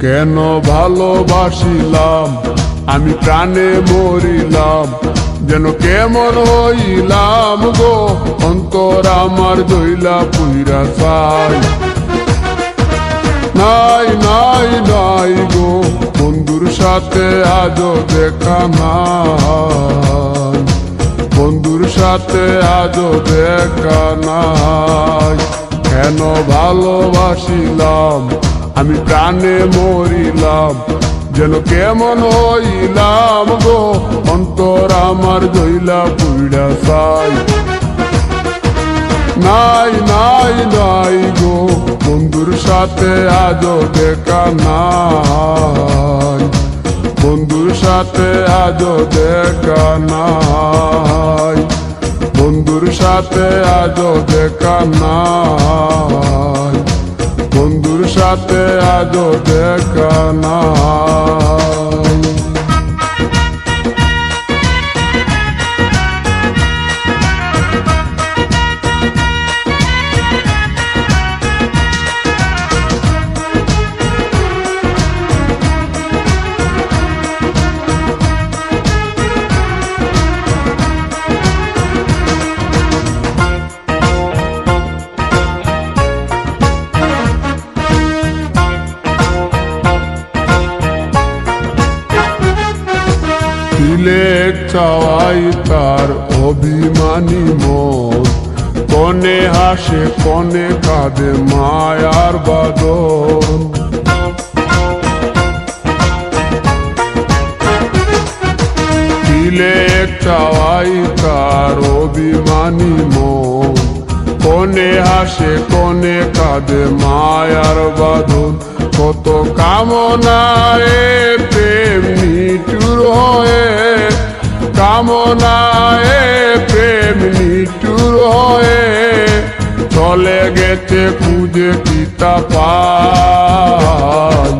কেন ভালোবাসিলাম আমি প্রাণে মরিলাম, যেন কেমন হইলাম গো, অন্তর আমার দইলা পুইরা চাই। নাই নাই নাই গো, বন্ধুর সাথে আজও দেখা নাই, বন্ধুর সাথে আজও দেখা নাই। কেন ভালোবাসিলাম আমি প্রাণে মরিলাম, যেন কেমন হইলাম গো, অন্তর আমার দইলা পুইরা চাই। নাই নাই নাই গো, বন্ধুর সাথে আজও দেখা নাই, বন্ধুর সাথে আজও দেখা নাই, বন্ধুর সাথে আজও দেখা নাই, বন্ধুর সাথে আজও দেখা নাই। দিলের চাওয়াই তার অভিমানী মন, কনে হাসে কনে কাঁদে মায়ার বাদন। দিলের চাওয়াই তার অভিমানী মন, কনে হাসে কনে কাঁদে মায়ার বাঁধন। কত কামনায় প্রেম নিঠুর হয়ে, কামনায় প্রেম নিঠুর হয়ে, চলে গেছে খুঁজে পিতা পায়।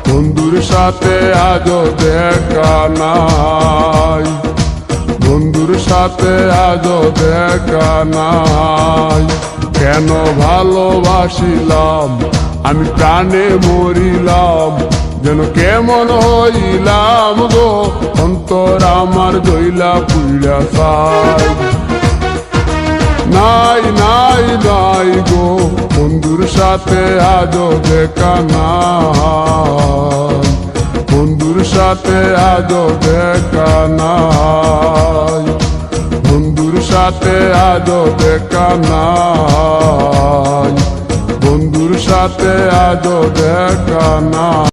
বন্ধুর সাথে আজও দেখা নাই, বন্ধুর সাথে আজও দেখা নাই। কেন ভালোবাসিলাম আমি প্রাণে মরিলাম, যেন কেমন হইলাম গো, অন্তর আমার দইলা পুইরা চাই। নাই নাই নাই গো, বন্ধুর সাথে আজও দেখা নাই, বন্ধুর সাথে আজও দেখা নাই, বন্ধুর সাথে আজও দেখা নাই, বন্ধুর সাথে আজও দেখা নাই।